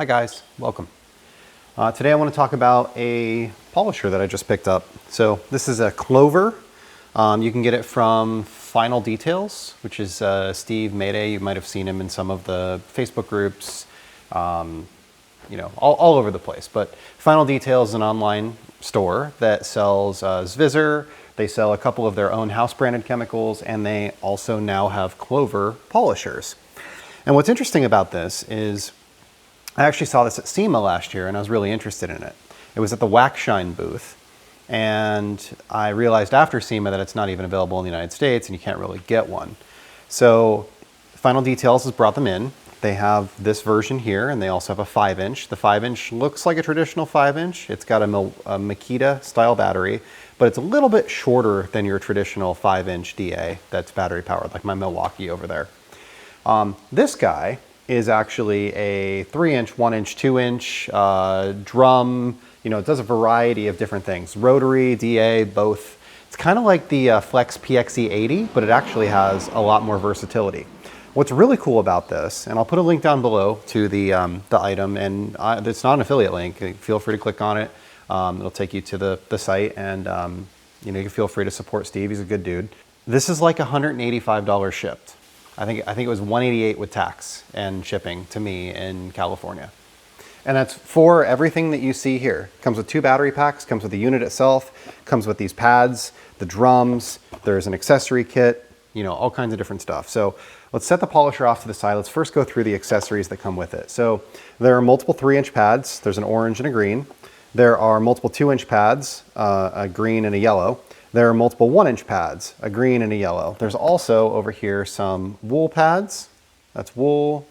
Hi guys, welcome. Today I want to talk about a polisher that I just picked up. So this is a Clover. You can get it from Final Details, which is Steve Mayday. You might have seen him in some of the Facebook groups, all over the place. But Final Details is an online store that sells Zvisor. They sell a couple of their own house branded chemicals, and they also now have Clover polishers. And what's interesting about this is I actually saw this at SEMA last year and I was really interested in it. It was at the Wax Shine booth, and I realized after SEMA that it's not even available in the United States and you can't really get one. So Final Details has brought them in. They have this version here, and they also have a 5-inch. The 5-inch looks like a traditional 5-inch. It's got a Makita style battery, but it's a little bit shorter than your traditional 5-inch DA that's battery powered, like my Milwaukee over there. This guy is actually a 3-inch, 1-inch, 2-inch drum. You know, it does a variety of different things. Rotary, DA, both. It's kind of like the Flex PXE80, but it actually has a lot more versatility. What's really cool about this, and I'll put a link down below to the item, and it's not an affiliate link. Feel free to click on it. It'll take you to the site, and you can feel free to support Steve. He's a good dude. This is like $185 shipped. I think it was $188 with tax and shipping to me in California. And that's for everything that you see here. Comes with 2 battery packs, comes with the unit itself, comes with these pads, the drums, there's an accessory kit, all kinds of different stuff. So let's set the polisher off to the side. Let's first go through the accessories that come with it. So there are multiple 3-inch pads. There's an orange and a green. There are multiple 2-inch pads, a green and a yellow. There are multiple 1-inch pads, a green and a yellow. There's also over here some wool pads. That's wool,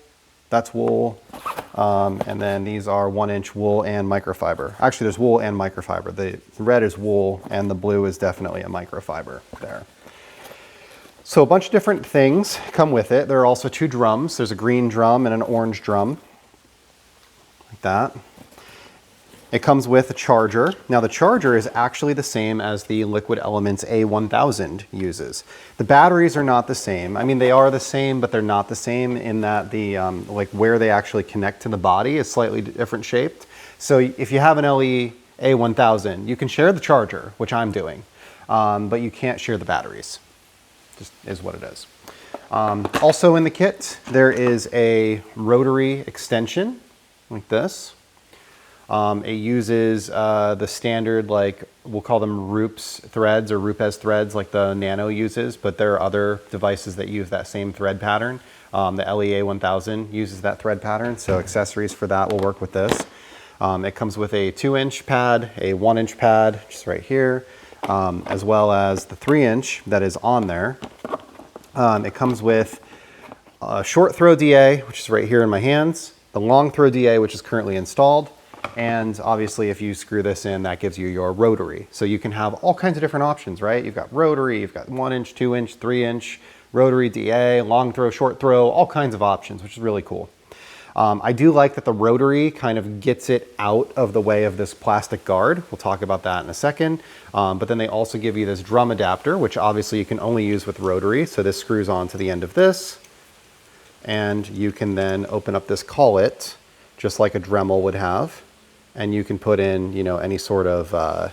and then these are 1-inch wool and microfiber. Actually, there's wool and microfiber. The red is wool and the blue is definitely a microfiber there. So a bunch of different things come with it. There are also 2 drums. There's a green drum and an orange drum, like that. It comes with a charger. Now the charger is actually the same as the Liquid Elements A1000 uses. The batteries are not the same. I mean, they are the same, but they're not the same in that the like where they actually connect to the body is slightly different shaped. So if you have an LE A1000, you can share the charger, which I'm doing, but you can't share the batteries. Just is what it is. Also in the kit, there is a rotary extension like this. It uses the standard, like we'll call them Rupes threads or Rupes threads like the Nano uses, but there are other devices that use that same thread pattern. The LEA 1000 uses that thread pattern, so accessories for that will work with this. It comes with a 2-inch pad, a 1-inch pad, just right here, as well as the 3-inch that is on there. It comes with a short throw DA, which is right here in my hands, the long throw DA, which is currently installed. And obviously if you screw this in, that gives you your rotary. So you can have all kinds of different options, right? You've got rotary, you've got 1-inch, 2-inch, 3-inch, rotary DA, long throw, short throw, all kinds of options, which is really cool. I do like that the rotary kind of gets it out of the way of this plastic guard. We'll talk about that in a second. But then they also give you this drum adapter, which obviously you can only use with rotary. So this screws on to the end of this, and you can then open up this collet, just like a Dremel would have. And you can put in, any sort of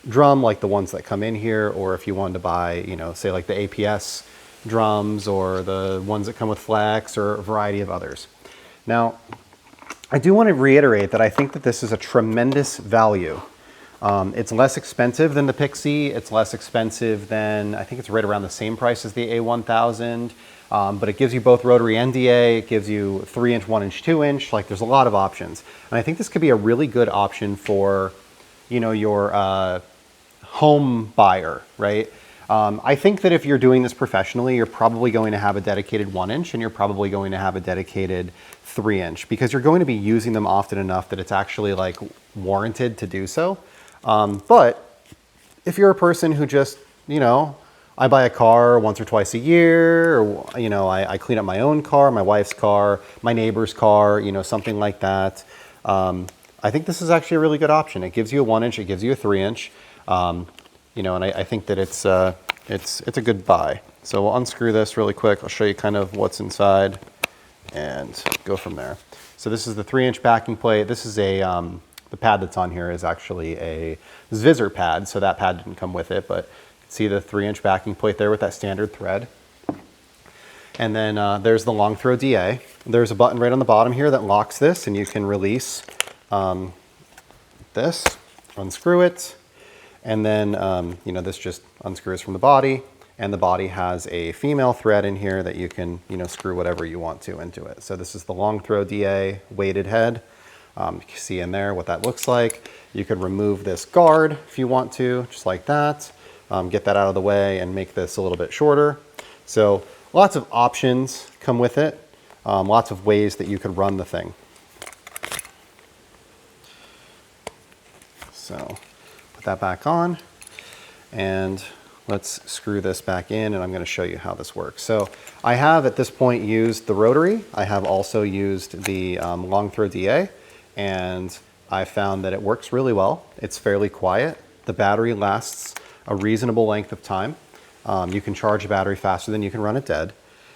drum like the ones that come in here, or if you wanted to buy, say like the APS drums or the ones that come with Flex or a variety of others. Now, I do want to reiterate that I think that this is a tremendous value. It's less expensive than the Pixie. It's less expensive than, I think it's right around the same price as the A1000. But it gives you both rotary and DA. It gives you 3-inch, 1-inch, 2-inch. Like there's a lot of options. And I think this could be a really good option for, your home buyer, right? I think that if you're doing this professionally, you're probably going to have a dedicated 1-inch and you're probably going to have a dedicated 3-inch because you're going to be using them often enough that it's actually like warranted to do so. But if you're a person who just, I buy a car once or twice a year, or, I clean up my own car, my wife's car, my neighbor's car, something like that. I think this is actually a really good option. It gives you a 1-inch, it gives you a 3-inch, and I think that it's a good buy. So we'll unscrew this really quick. I'll show you kind of what's inside. and go from there. So this is the 3-inch backing plate. This is a, the pad that's on here is actually a Zvisor pad, so that pad didn't come with it, but you can see the 3-inch backing plate there with that standard thread. And then there's the long throw DA. There's a button right on the bottom here that locks this, and you can release this, unscrew it, and then you know, this just unscrews from the body, and the body has a female thread in here that you can, you know, screw whatever you want to into it. So this is the long throw DA weighted head. You can see in there what that looks like. You could remove this guard if you want to, just like that. Get that out of the way and make this a little bit shorter. So lots of options come with it. Lots of ways that you could run the thing. So put that back on, and let's screw this back in, and I'm going to show you how this works. So I have at this point used the rotary. I have also used the long throw DA, and I found that it works really well. It's fairly quiet. The battery lasts a reasonable length of time. You can charge a battery faster than you can run it dead.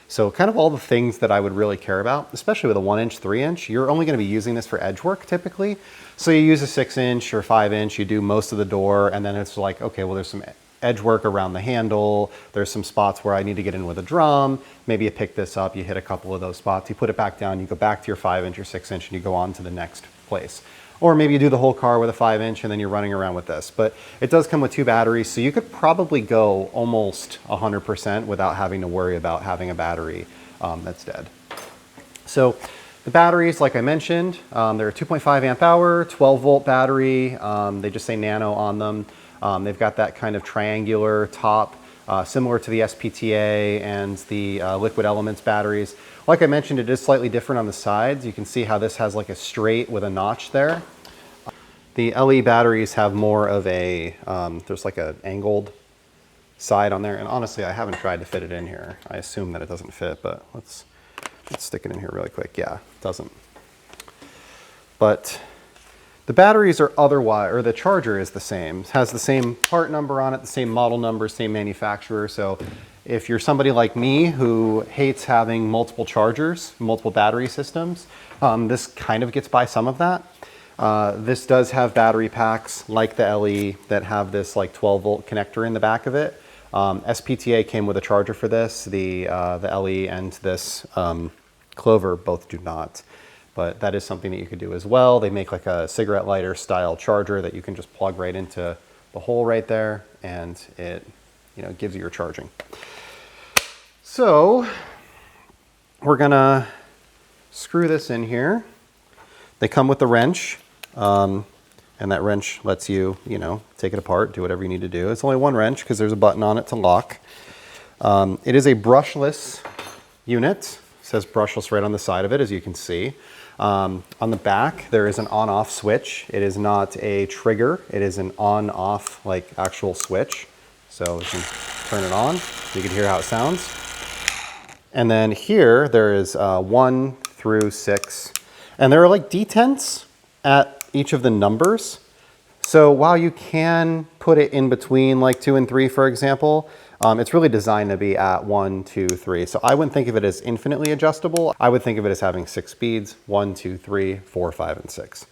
So kind of all the things that I would really care about, especially with a 1-inch, 3-inch, you're only going to be using this for edge work typically. So you use a 6-inch or 5-inch, you do most of the door, and then it's like, okay, well, there's some edge work around the handle. There's some spots where I need to get in with a drum. Maybe you pick this up, you hit a couple of those spots, you put it back down, you go back to your 5-inch or 6-inch, and you go on to the next place. Or maybe you do the whole car with a 5-inch and then you're running around with this. But it does come with 2 batteries, so you could probably go almost 100% without having to worry about having a battery that's dead. So the batteries, like I mentioned, they're a 2.5 amp hour, 12 volt battery. They just say nano on them. They've got that kind of triangular top, similar to the SPTA and the Liquid Elements batteries. Like I mentioned, it is slightly different on the sides. You can see how this has like a straight with a notch there. The LE batteries have more of a, there's like an angled side on there. And honestly, I haven't tried to fit it in here. I assume that it doesn't fit, but let's stick it in here really quick. Yeah, it doesn't. But the batteries are otherwise, or the charger is the same. It has the same part number on it, the same model number, same manufacturer. So if you're somebody like me who hates having multiple chargers, multiple battery systems, this kind of gets by some of that. This does have battery packs like the LE that have this like 12 volt connector in the back of it. SPTA came with a charger for this. The LE and this Clover both do not. But that is something that you could do as well. They make like a cigarette lighter style charger that you can just plug right into the hole right there, and it, you know, gives you your charging. So we're gonna screw this in here. They come with a wrench, and that wrench lets you, you know, take it apart, do whatever you need to do. It's only one wrench because there's a button on it to lock. It is a brushless unit. It says brushless right on the side of it, as you can see. On the back, there is an on-off switch. It is not a trigger. It is an on-off, like, actual switch. So you can turn it on. You can hear how it sounds. And then here, there is 1 through 6. And there are, like, detents at each of the numbers. So while you can put it in between, like, 2 and 3, for example, it's really designed to be at 1, 2, 3. So I wouldn't think of it as infinitely adjustable. I would think of it as having 6 speeds, 1, 2, 3, 4, 5, and 6.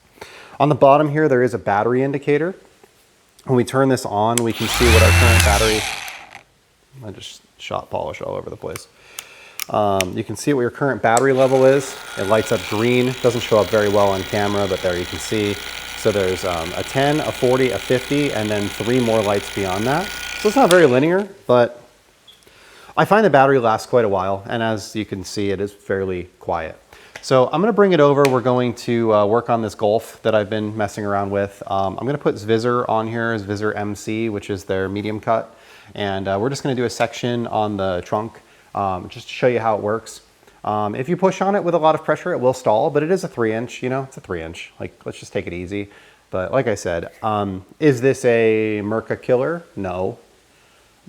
On the bottom here, there is a battery indicator. When we turn this on, we can see what our current battery, I just shot polish all over the place. You can see what your current battery level is. It lights up green. It doesn't show up very well on camera, but there you can see. So there's a 10, a 40, a 50, and then 3 more lights beyond that. So it's not very linear, but I find the battery lasts quite a while, and as you can see, it is fairly quiet. So I'm going to bring it over. We're going to work on this Golf that I've been messing around with. I'm going to put Zvisor on here, Zvisor MC, which is their medium cut, and we're just going to do a section on the trunk just to show you how it works. If you push on it with a lot of pressure, it will stall, but it is a 3-inch, you know, it's a 3-inch. Like, let's just take it easy. But like I said, is this a Mirka killer? No.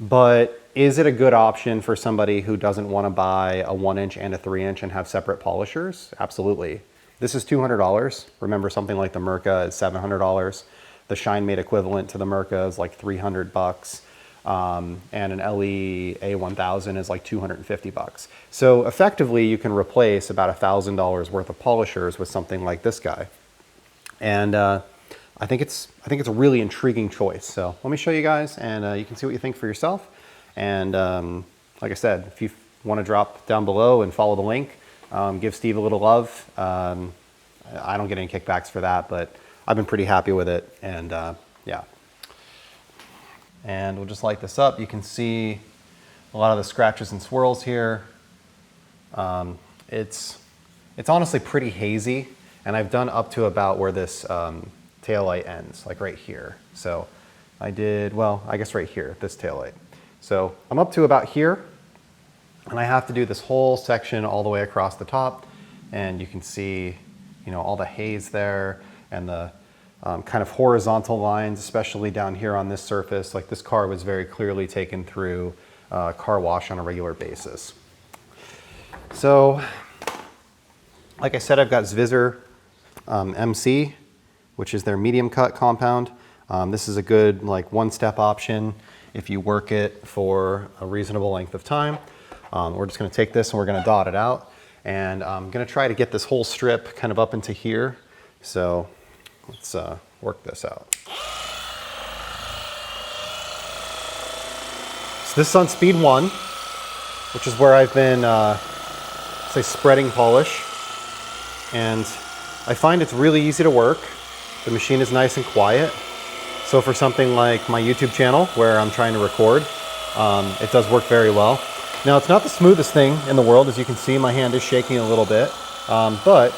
But is it a good option for somebody who doesn't want to buy a 1-inch and a 3-inch and have separate polishers? Absolutely. This is $200. Remember, something like the Mirka is $700. The Shine Made equivalent to the Mirka is like $300. and an LE A1000 is like $250. So effectively, you can replace about $1,000 worth of polishers with something like this guy. And I think it's a really intriguing choice. So let me show you guys, and you can see what you think for yourself. And like I said, if you want to drop down below and follow the link, give Steve a little love. I don't get any kickbacks for that, but I've been pretty happy with it. And yeah. And we'll just light this up. You can see a lot of the scratches and swirls here. It's honestly pretty hazy, and I've done up to about where this tail light ends, like right here. So I did, well, I guess right here, this tail light. So I'm up to about here, and I have to do this whole section all the way across the top, and you can see, you know, all the haze there and the kind of horizontal lines, especially down here on this surface. Like this car was very clearly taken through car wash on a regular basis. So, like I said, I've got Zvizzer MC, which is their medium cut compound. This is a good like one-step option if you work it for a reasonable length of time. We're just going to take this and we're going to dot it out. And I'm going to try to get this whole strip kind of up into here. So let's work this out. So this is on speed 1, which is where I've been, say, spreading polish. And I find it's really easy to work. The machine is nice and quiet. So for something like my YouTube channel, where I'm trying to record, it does work very well. Now, it's not the smoothest thing in the world. As you can see, my hand is shaking a little bit. But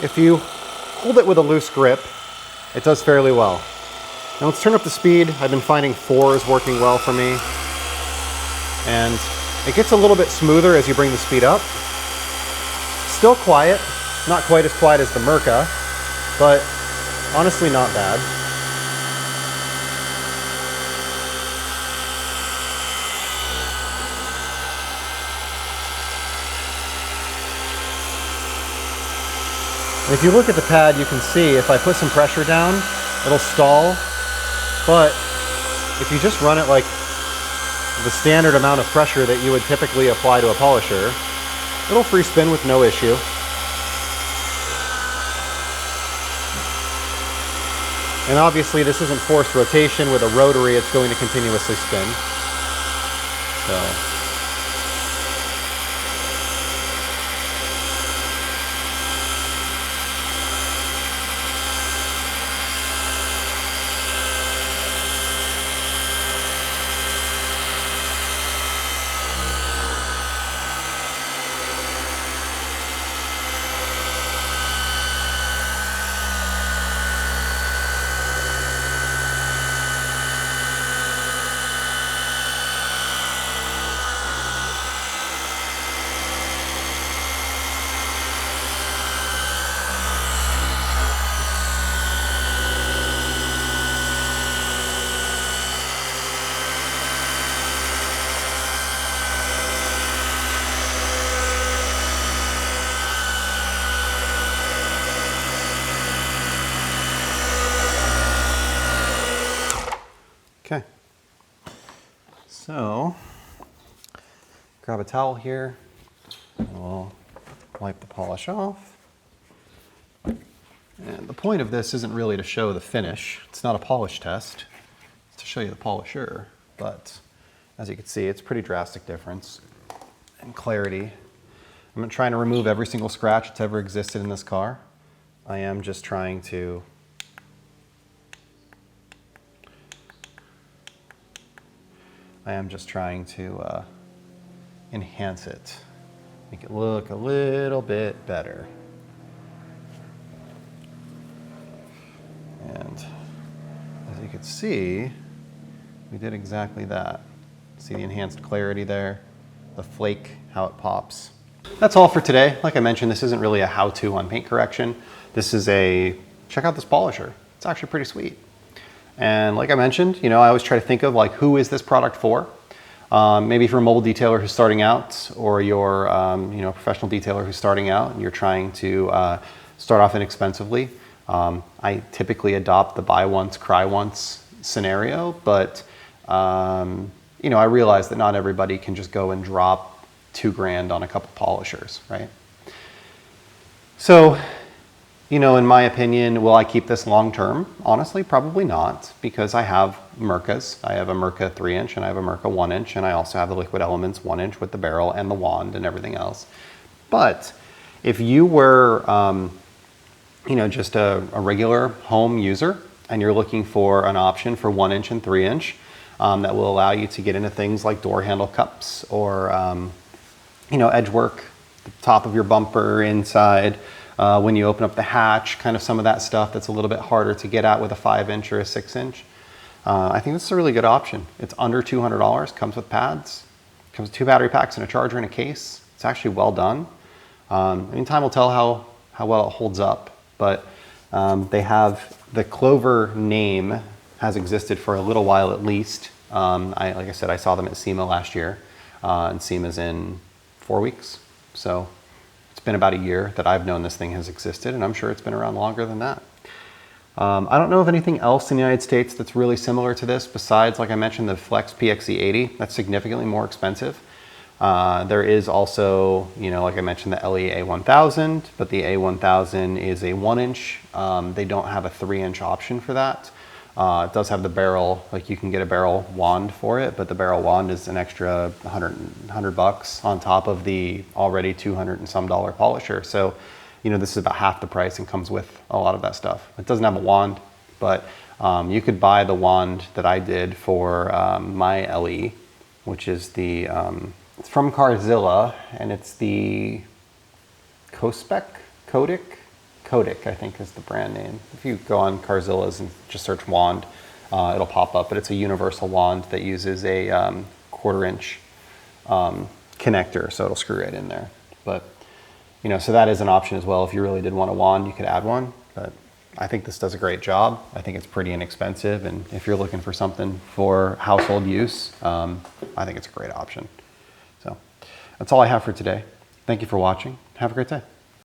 if you hold it with a loose grip, it does fairly well. Now let's turn up the speed. I've been finding 4 is working well for me. And it gets a little bit smoother as you bring the speed up. Still quiet, not quite as quiet as the Merca, but honestly not bad. And if you look at the pad, you can see if I put some pressure down, it'll stall. But if you just run it like the standard amount of pressure that you would typically apply to a polisher, it'll free spin with no issue. And obviously this isn't forced rotation. With a rotary, it's going to continuously spin. So. Okay, so grab a towel here, and we'll wipe the polish off. And the point of this isn't really to show the finish. It's not a polish test. It's to show you the polisher. But as you can see, it's a pretty drastic difference in clarity. I'm not trying to remove every single scratch that's ever existed in this car. I am just trying to enhance it, make it look a little bit better. And as you can see, we did exactly that. See the enhanced clarity there, the flake, how it pops. That's all for today. Like I mentioned, this isn't really a how-to on paint correction. This is a, check out this polisher. It's actually pretty sweet. And like I mentioned, you know, I always try to think of like, who is this product for? Maybe if you're a mobile detailer who's starting out, or you're you know, a professional detailer who's starting out and you're trying to start off inexpensively. I typically adopt the buy once, cry once scenario, but you know, I realize that not everybody can just go and drop $2,000 on a couple polishers, right? So, you know, in my opinion, will I keep this long term? Honestly, probably not, because I have Mirkas. I have a Mirka 3-inch and I have a Mirka 1-inch, and I also have the Liquid Elements 1-inch with the barrel and the wand and everything else. But if you were, you know, just a regular home user and you're looking for an option for 1-inch and 3-inch that will allow you to get into things like door handle cups or, you know, edge work, the top of your bumper inside, when you open up the hatch, kind of some of that stuff that's a little bit harder to get at with a 5-inch or a 6-inch. I think this is a really good option. It's under $200, comes with pads, comes with 2 battery packs and a charger and a case. It's actually well done. I mean, time will tell how well it holds up, but they have the Clover name has existed for a little while at least. Like I said, I saw them at SEMA last year, and SEMA's in 4 weeks. So it's been about a year that I've known this thing has existed, and I'm sure it's been around longer than that. I don't know of anything else in the United States that's really similar to this besides, like I mentioned, the Flex PXE80. That's significantly more expensive. There is also, you know, like I mentioned, the LE A1000, but the A1000 is a 1-inch. They don't have a 3-inch option for that. It does have the barrel, like you can get a barrel wand for it, but the barrel wand is an extra $100 bucks on top of the already $200 and some polisher. So, you know, this is about half the price and comes with a lot of that stuff. It doesn't have a wand, but you could buy the wand that I did for my LE, which is the, it's from Carzilla, and it's the Codic, I think is the brand name. If you go on Carzilla's and just search wand, it'll pop up, but it's a universal wand that uses a 1/4-inch connector, so it'll screw right in there. But, you know, so that is an option as well. If you really did want a wand, you could add one, but I think this does a great job. I think it's pretty inexpensive, and if you're looking for something for household use, I think it's a great option. So that's all I have for today. Thank you for watching. Have a great day.